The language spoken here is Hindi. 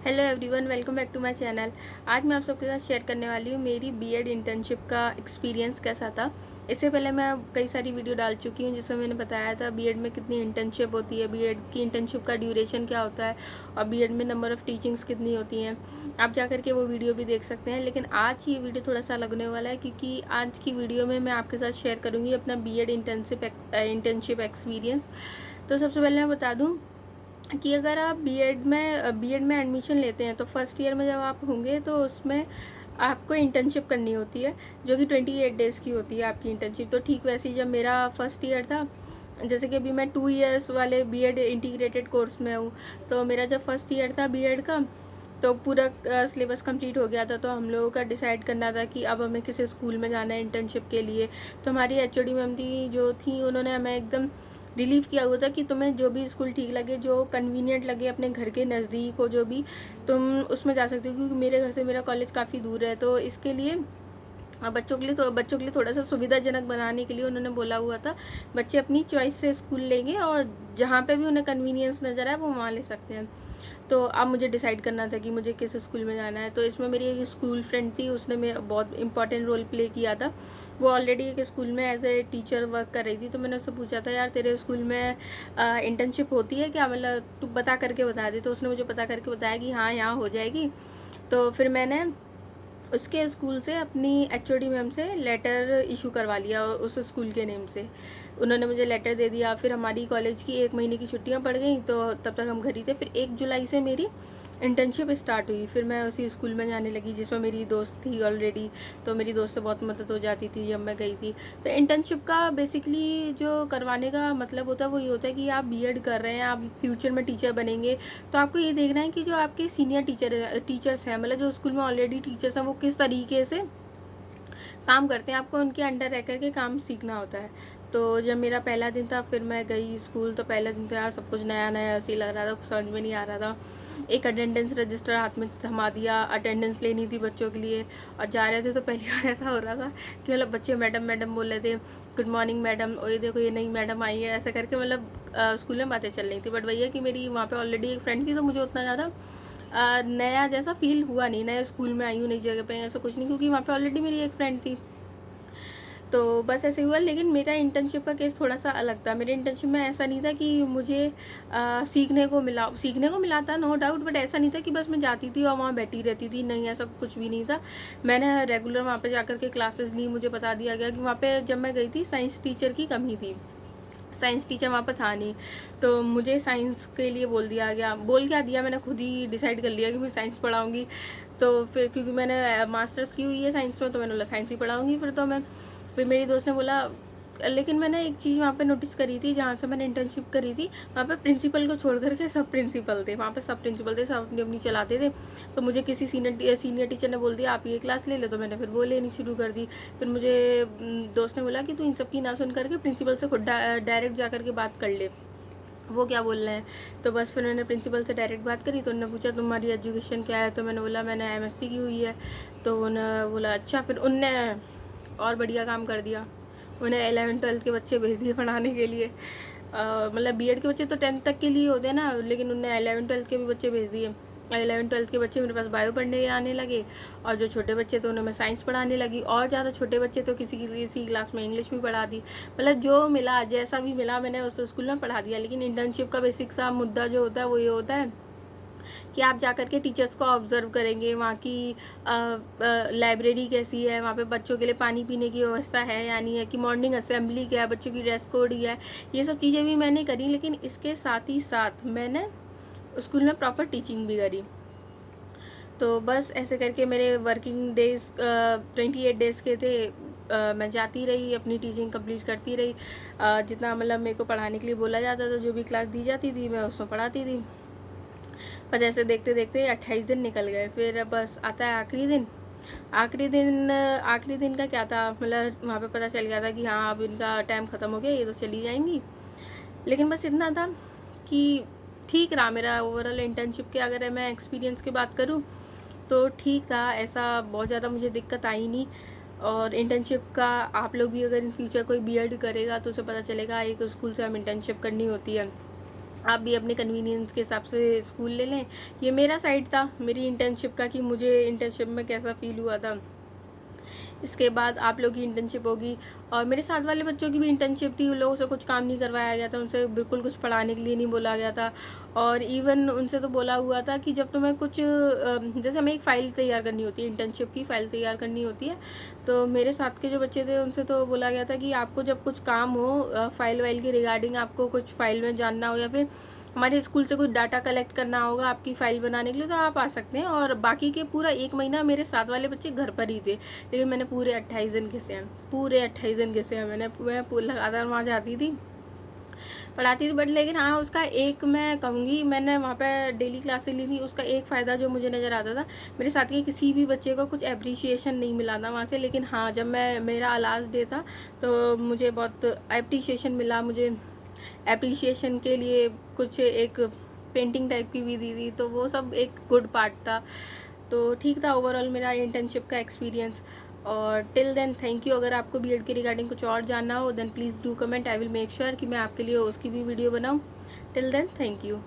Hello everyone, welcome back to my channel. आज मैं आप सबके साथ शेयर करने वाली हूँ मेरी बीएड इंटर्नशिप का एक्सपीरियंस कैसा था। इससे पहले मैं कई सारी वीडियो डाल चुकी हूँ जिसमें मैंने बताया था बीएड में कितनी इंटर्नशिप होती है, बीएड की इंटर्नशिप का ड्यूरेशन क्या होता है और बीएड में नंबर ऑफ़ टीचिंग्स कितनी होती हैं। आप जा करके वो वीडियो भी देख सकते हैं। लेकिन आज ये वीडियो थोड़ा सा लगने वाला है क्योंकि आज की वीडियो में मैं आपके साथ शेयर करूँगी अपना बीएड इंटर्नशिप एक्सपीरियंस। तो सबसे पहले मैं बता दूँ कि अगर आप बीएड में एडमिशन लेते हैं तो फर्स्ट ईयर में जब आप होंगे तो उसमें आपको इंटर्नशिप करनी होती है, जो कि 28 डेज़ की होती है आपकी इंटर्नशिप। तो ठीक वैसे ही जब मेरा फर्स्ट ईयर था, जैसे कि अभी मैं 2 इयर्स वाले बीएड इंटीग्रेटेड कोर्स में हूँ, तो मेरा जब फर्स्ट ईयर था बीएड का तो पूरा सिलेबस कंप्लीट हो गया था। तो हम लोगों का डिसाइड करना था कि अब हमें किसी स्कूल में जाना है इंटर्नशिप के लिए। तो हमारी एचओडी मैम थी जो थी, उन्होंने हमें एकदम रिलीव किया हुआ था कि तुम्हें जो भी स्कूल ठीक लगे, जो कन्वीनियंट लगे, अपने घर के नज़दीक हो, जो भी तुम उसमें जा सकते हो। क्योंकि मेरे घर से मेरा कॉलेज काफ़ी दूर है, तो इसके लिए बच्चों के लिए थोड़ा सा सुविधाजनक बनाने के लिए उन्होंने बोला हुआ था बच्चे अपनी चॉइस से स्कूल लेंगे और जहाँ पे भी उन्हें कन्वीनियंस नज़र आए वो वहाँ ले सकते हैं। तो अब मुझे डिसाइड करना था कि मुझे किस स्कूल में जाना है। तो इसमें मेरी एक स्कूल फ्रेंड थी, उसने में बहुत इंपॉर्टेंट रोल प्ले किया था। वो ऑलरेडी एक स्कूल में एज ए टीचर वर्क कर रही थी। तो मैंने उससे पूछा था, यार तेरे स्कूल में इंटर्नशिप होती है क्या, मतलब तू बता करके बता दे। तो उसने मुझे बता करके बताया कि हाँ यहाँ हो जाएगी। तो फिर मैंने उसके स्कूल से अपनी एचओडी मैम से लेटर इशू करवा लिया उस स्कूल के नेम से। उन्होंने मुझे लेटर दे दिया। फिर हमारी कॉलेज की 1 महीने की छुट्टियां पड़ गई, तो तब तक हम घर ही थे। फिर 1 जुलाई से मेरी इंटर्नशिप स्टार्ट हुई। फिर मैं उसी स्कूल में जाने लगी जिसमें मेरी दोस्त थी ऑलरेडी। तो मेरी दोस्त से बहुत मदद हो जाती थी जब मैं गई थी। तो इंटर्नशिप का बेसिकली जो करवाने का मतलब होता है वो ये होता है कि आप बीएड कर रहे हैं, आप फ्यूचर में टीचर बनेंगे, तो आपको ये देखना है कि जो आपके सीनियर टीचर्स हैं, मतलब जो स्कूल में ऑलरेडी टीचर्स हैं, वो किस तरीके से काम करते हैं। आपको उनके अंडर रह कर के काम सीखना होता है। तो जब मेरा पहला दिन था, फिर मैं गई स्कूल। तो पहला दिन तो यार सब कुछ नया नया ऐसे ही लग रहा था, कुछ समझ में नहीं आ रहा था। एक अटेंडेंस रजिस्टर हाथ में थमा दिया, अटेंडेंस लेनी थी बच्चों के लिए और जा रहे थे। तो पहली बार ऐसा हो रहा था कि मतलब बच्चे मैडम मैडम बोल रहे थे, गुड मॉर्निंग मैडम, और ये देखो ये नई मैडम आई है, ऐसा करके मतलब स्कूल में बातें चल रही थी। बट भैया कि मेरी वहाँ पे ऑलरेडी एक फ्रेंड थी, तो मुझे उतना ज़्यादा नया जैसा फील हुआ नहीं। नए स्कूल में आई हूँ, नई जगह पे, ऐसा कुछ नहीं, क्योंकि वहाँ पे ऑलरेडी मेरी एक फ्रेंड थी। तो बस ऐसे हुआ। लेकिन मेरा इंटर्नशिप का केस थोड़ा सा अलग था। मेरे इंटर्नशिप में ऐसा नहीं था कि मुझे सीखने को मिला था, नो डाउट। बट ऐसा नहीं था कि बस मैं जाती थी और वहाँ बैठी रहती थी, नहीं, ऐसा कुछ भी नहीं था। मैंने रेगुलर वहाँ पे जाकर के क्लासेस ली। मुझे बता दिया गया कि वहाँ पे जब मैं गई थी साइंस टीचर की कमी थी, साइंस टीचर वहाँ पर था नहीं। तो मुझे साइंस के लिए बोल क्या दिया, मैंने खुद ही डिसाइड कर लिया कि मैं साइंस पढ़ाऊँगी। तो फिर क्योंकि मैंने मास्टर्स की हुई है साइंस में, तो मैंने बोला साइंस ही पढ़ाऊँगी फिर मेरी दोस्त ने बोला। लेकिन मैंने एक चीज़ वहाँ पे नोटिस करी थी, जहाँ से मैंने इंटर्नशिप करी थी, वहाँ पे प्रिंसिपल को छोड़ करके सब प्रिंसिपल थे। वहाँ पे सब प्रिंसिपल थे, सब अपनी अपनी चलाते थे। तो मुझे किसी सीनियर टीचर ने बोल दिया आप ये क्लास ले लो, तो मैंने फिर वो लेनी शुरू कर दी। फिर मुझे दोस्त ने बोला कि तू इन सब की ना सुन करके प्रिंसिपल से खुद डायरेक्ट जा करके बात कर ले, वो क्या बोल रहे हैं। तो बस फिर मैंने प्रिंसिपल से डायरेक्ट बात करी। तो उन्होंने पूछा तुम्हारी एजुकेशन क्या है, तो मैंने बोला मैंने एमएससी की हुई है। तो उन्होंने बोला अच्छा। फिर उनने और बढ़िया काम कर दिया, उन्हें 11th-12th के बच्चे भेज दिए पढ़ाने के लिए। मतलब बीएड के बच्चे तो 10th तक के लिए होते हैं ना, लेकिन उन्हें 11th-12th के भी बच्चे भेज दिए। 11th-12th के बच्चे मेरे पास बायो पढ़ने आने लगे, और जो छोटे बच्चे थे उन्हें मैं साइंस पढ़ाने लगी, और ज़्यादा छोटे बच्चे तो किसी क्लास में इंग्लिश भी पढ़ा दी। मतलब जो मिला, जैसा भी मिला, मैंने उस स्कूल में पढ़ा दिया। लेकिन इंटर्नशिप का बेसिक सा मुद्दा जो होता है वो ये होता है कि आप जा कर के टीचर्स को ऑब्जर्व करेंगे, वहाँ की लाइब्रेरी कैसी है, वहाँ पे बच्चों के लिए पानी पीने की व्यवस्था है या नहीं है, कि मॉर्निंग असेंबली क्या है, बच्चों की ड्रेस कोड ही है। ये सब चीज़ें भी मैंने करी। लेकिन इसके साथ ही साथ मैंने स्कूल में प्रॉपर टीचिंग भी करी। तो बस ऐसे करके मेरे वर्किंग डेज 28 डेज़ के थे। मैं जाती रही, अपनी टीचिंग कंप्लीट करती रही। जितना मतलब मेरे को पढ़ाने के लिए बोला जाता था, जो भी क्लास दी जाती थी मैं उसमें पढ़ाती थी। बस ऐसे देखते देखते 28 दिन निकल गए। फिर बस आता है आखिरी दिन का क्या था, मतलब वहाँ पे पता चल गया था कि हाँ अब इनका टाइम ख़त्म हो गया, ये तो चली जाएंगी। लेकिन बस इतना था कि ठीक रहा मेरा ओवरऑल इंटर्नशिप के, अगर मैं एक्सपीरियंस की बात करूँ तो ठीक था। ऐसा बहुत ज़्यादा मुझे दिक्कत आई नहीं। और इंटर्नशिप का आप लोग भी अगर इन फ्यूचर कोई बीएड करेगा तो उसे पता चलेगा एक स्कूल से हम इंटर्नशिप करनी होती है। आप भी अपने कन्वीनियंस के हिसाब से स्कूल ले लें। ये मेरा साइड था मेरी इंटर्नशिप का कि मुझे इंटर्नशिप में कैसा फ़ील हुआ था। इसके बाद आप लोग की इंटर्नशिप होगी और मेरे साथ वाले बच्चों की भी इंटर्नशिप थी। उन लोगों से कुछ काम नहीं करवाया गया था, उनसे बिल्कुल कुछ पढ़ाने के लिए नहीं बोला गया था। और इवन उनसे तो बोला हुआ था कि जब तुम्हें कुछ जैसे हमें एक फ़ाइल तैयार करनी होती है, इंटर्नशिप की फ़ाइल तैयार करनी होती है, तो मेरे साथ के जो बच्चे थे उनसे तो बोला गया था कि आपको जब कुछ काम हो फाइल वाइल के रिगार्डिंग, आपको कुछ फ़ाइल में जानना हो या फिर हमारे स्कूल से कुछ डाटा कलेक्ट करना होगा आपकी फ़ाइल बनाने के लिए, तो आप आ सकते हैं। और बाकी के पूरा 1 महीना मेरे साथ वाले बच्चे घर पर ही थे, लेकिन मैंने पूरे 28 दिन घिसे हैं, पूरे 28 दिन घिसे हैं मैं लगातार वहाँ जाती थी, पढ़ाती थी। बट लेकिन हाँ, उसका एक मैं कहूँगी, मैंने वहाँ पे डेली क्लासेस ली थी, उसका एक फ़ायदा जो मुझे नज़र आता था, मेरे साथ के किसी भी बच्चे को कुछ अप्रिसिएशन नहीं मिला था वहाँ से। लेकिन हाँ, जब मेरा लास्ट डे था तो मुझे बहुत अप्रिसिएशन मिला। मुझे एप्रिसिएशन के लिए कुछ एक पेंटिंग टाइप की भी दी थी, तो वो सब एक गुड पार्ट था। तो ठीक था ओवरऑल मेरा इंटर्नशिप का एक्सपीरियंस। और टिल देन थैंक यू। अगर आपको बीएड के रिगार्डिंग कुछ और जानना हो then please do comment, I will make sure कि मैं आपके लिए उसकी भी वीडियो बनाऊँ। Till then thank you.